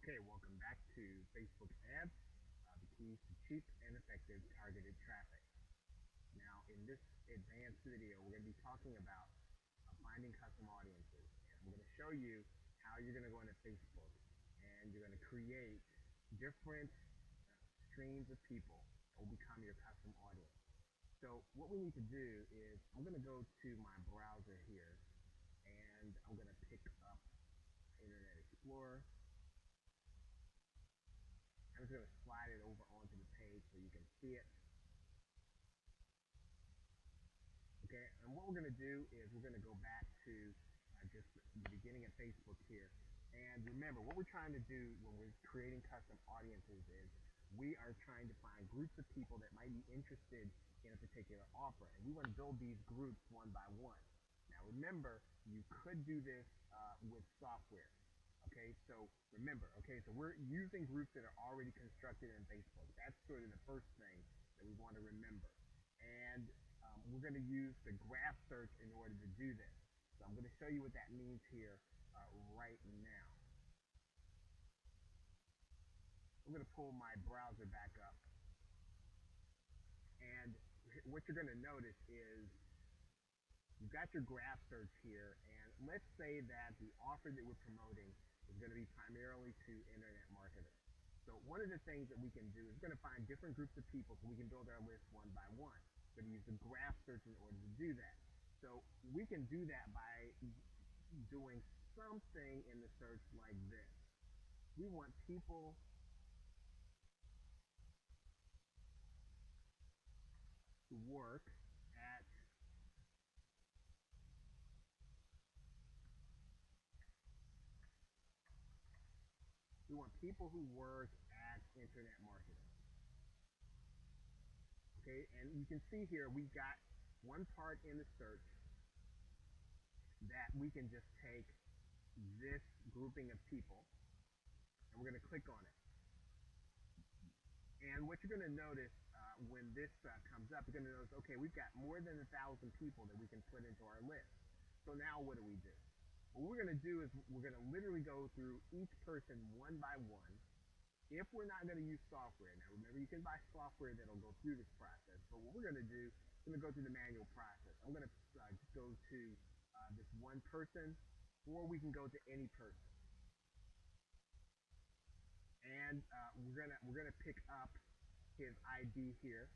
Okay, welcome back to Facebook Ads, the keys to cheap and effective targeted traffic. Now, in this advanced video, we're going to be talking about finding custom audiences. And we're going to show you how you're going to go into Facebook and you're going to create different streams of people that will become your custom audience. So what we need to do is I'm going to go to my browser here and I'm going to pick up Internet Explorer. I'm just going to slide it over onto the page so you can see it. Okay, and what we're going to do is we're going to go back to just the beginning of Facebook here. And remember, what we're trying to do when we're creating custom audiences is we are trying to find groups of people that might be interested in a particular offer. And we want to build these groups one by one. Now remember, you could do this with software. Okay, so remember, so we're using groups that are already constructed in Facebook. That's sort of the first thing that we want to remember. And we're going to use the graph search in order to do this. So I'm going to show you what that means here right now. I'm going to pull my browser back up. And what you're going to notice is you've got your graph search here. And let's say that the offer that we're promoting is going to be primarily to internet marketers. So one of the things that we can do is we're going to find different groups of people so we can build our list one by one. We're going to use the graph search in order to do that. So we can do that by doing something in the search like this. We want people who work at internet marketing. Okay, and you can see here we've got one part in the search that we can just take this grouping of people and we're going to click on it. And what you're going to notice when this comes up, you're going to notice, okay, we've got more than 1,000 people that we can put into our list. So now what do we do? What we're going to do is we're going to literally go through each person one by one. If we're not going to use software, now remember you can buy software that'll go through this process, but what we're going to do is going to go through the manual process. I'm going to just go to this one person, or we can go to any person. And we're gonna pick up his ID here.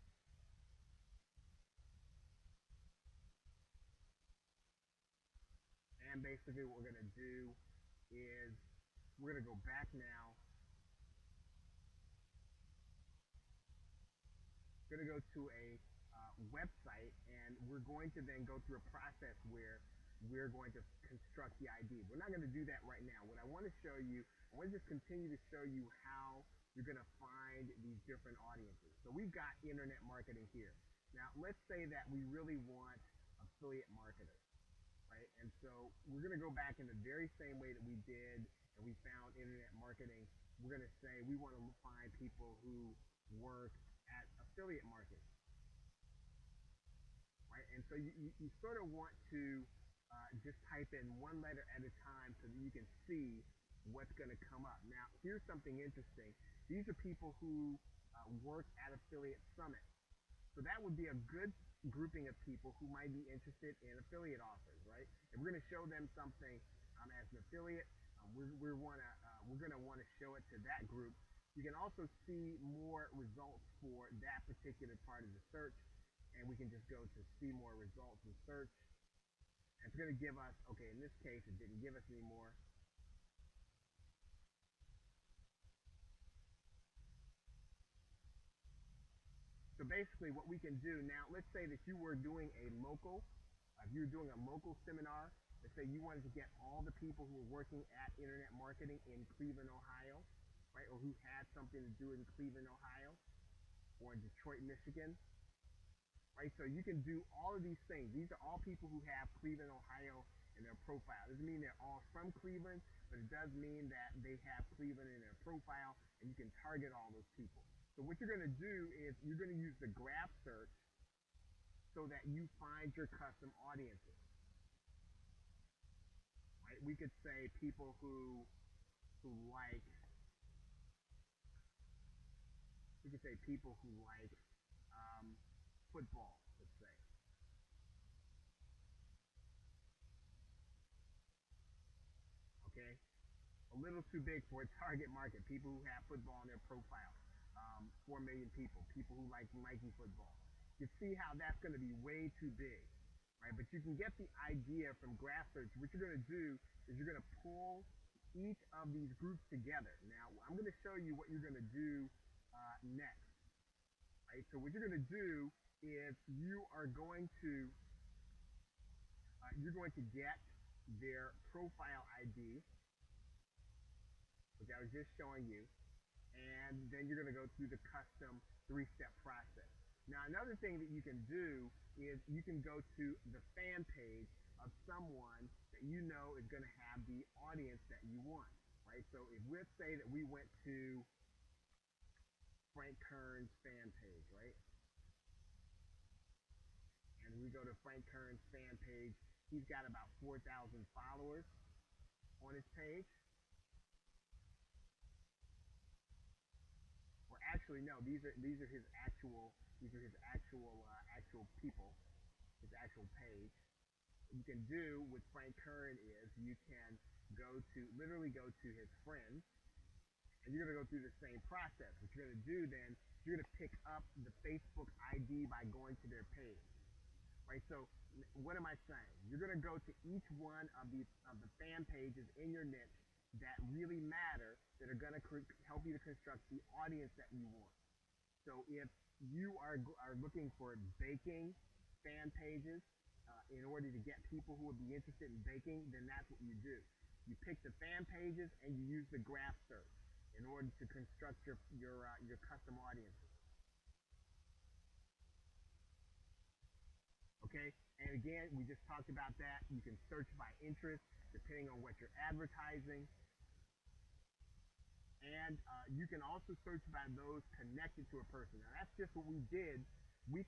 And basically what we're gonna do is we're gonna go back now. We're gonna go to a website and we're going to then go through a process where we're going to construct the ID. We're not going to do that right now. What I want to show you, I want to just continue to show you how you're going to find these different audiences. So we've got internet marketing here. Now let's say that we really want affiliate marketers, right? And so we're going to go back in the very same way that we did and we found internet marketing. We're going to say we want to find people who work at affiliate marketing. Right? And so you sort of want to just type in one letter at a time so that you can see what's going to come up. Now, here's something interesting. These are people who work at Affiliate Summit. So that would be a good grouping of people who might be interested in affiliate offers, right? And we're going to show them something as an affiliate. We're going to want to show it to that group. You can also see more results for that particular part of the search. And we can just go to see more results and search. And it's going to give us, okay, in this case, it didn't give us any more. So basically what we can do now, let's say that you were doing a local, if you're doing a local seminar, let's say you wanted to get all the people who were working at internet marketing in Cleveland, Ohio, right, or who had something to do in Cleveland, Ohio, or in Detroit, Michigan. Right, so you can do all of these things. These are all people who have Cleveland, Ohio in their profile. It doesn't mean they're all from Cleveland, but it does mean that they have Cleveland in their profile, and you can target all those people. So what you're going to do is you're going to use the graph search so that you find your custom audiences. Right? We could say people who like could say people who like football, let's say. Okay, a little too big for a target market. People who have football in their profile, 4 million people. People who like Nike football. You see how that's going to be way too big, right? But you can get the idea from graph search. What you're going to do is you're going to pull each of these groups together. Now, I'm going to show you what you're going to do next, right? So what you're going to do is you're going to get their profile ID, which I was just showing you, and then you're going to go through the custom 3-step process. Now, another thing that you can do is you can go to the fan page of someone that you know is going to have the audience that you want, right? So if let's say that we went to Frank Kern's fan page, right? And we go to Frank Kern's fan page. He's got about 4,000 followers on his page. Or actually, no, these are his actual people, his actual page. What you can do with Frank Kern is you can literally go to his friends, and you're going to go through the same process. What you're going to do then, you're going to pick up the Facebook ID by going to their page, right? So what am I saying? You're going to go to each one of the fan pages in your niche that really matter, that are going to help you to construct the audience that you want. So if you are looking for baking fan pages in order to get people who would be interested in baking, then that's what you do. You pick the fan pages and you use the graph search in order to construct your custom audiences. Okay, and again, we just talked about that. You can search by interest depending on what you're advertising. And you can also search by those connected to a person. Now, that's just what we did. We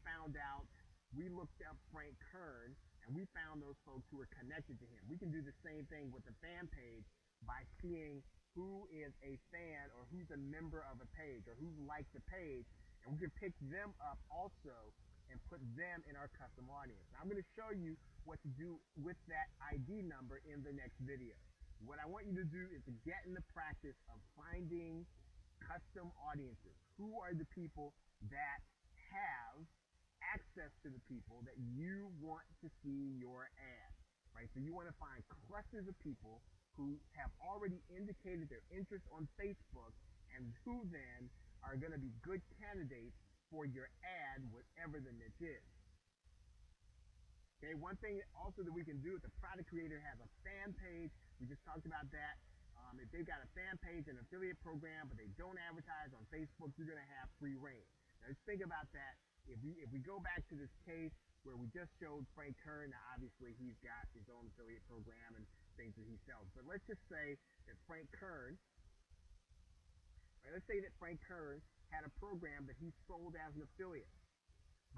looked up Frank Kern, and we found those folks who were connected to him. We can do the same thing with the fan page by seeing who is a fan or who's a member of a page or who's liked the page, and we can pick them up also and put them in our custom audience. Now, I'm going to show you what to do with that ID number in the next video. What I want you to do is to get in the practice of finding custom audiences. Who are the people that have access to the people that you want to see your ad, right? So you want to find clusters of people who have already indicated their interest on Facebook and who then are going to be good candidates for your ad, whatever the niche is. Okay, one thing also that we can do is the product creator has a fan page. We just talked about that. If they've got a fan page and affiliate program, but they don't advertise on Facebook, you're going to have free reign. Now, let's think about that. If we go back to this case where we just showed Frank Kern, now obviously he's got his own affiliate program and things that he sells. But let's just say that Frank Kern, right, let's say that Frank Kern had a program that he sold as an affiliate,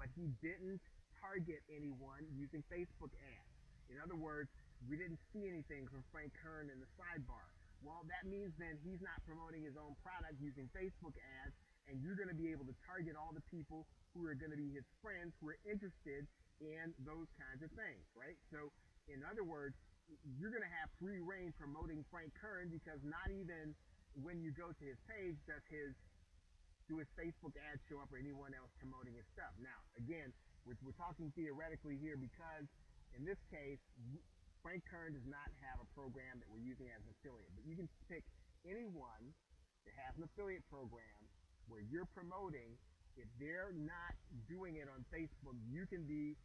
but he didn't target anyone using Facebook ads. In other words, we didn't see anything from Frank Kern in the sidebar. Well, that means then he's not promoting his own product using Facebook ads, and you're going to be able to target all the people who are going to be his friends who are interested in those kinds of things, right? So, in other words, you're going to have free reign promoting Frank Kern because not even when you go to his page do his Facebook ads show up or anyone else promoting his stuff. Now, again, we're talking theoretically here because in this case, Frank Kern does not have a program that we're using as an affiliate, but you can pick anyone that has an affiliate program where you're promoting. If they're not doing it on Facebook, you can be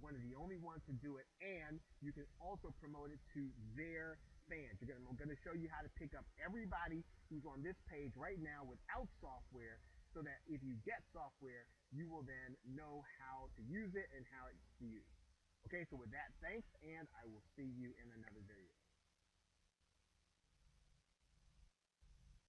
one of the only ones to do it, and you can also promote it to their fans. I'm going to show you how to pick up everybody who's on this page right now without software, so that if you get software, you will then know how to use it and how it's used. Okay, so with that, thanks, and I will see you in another video.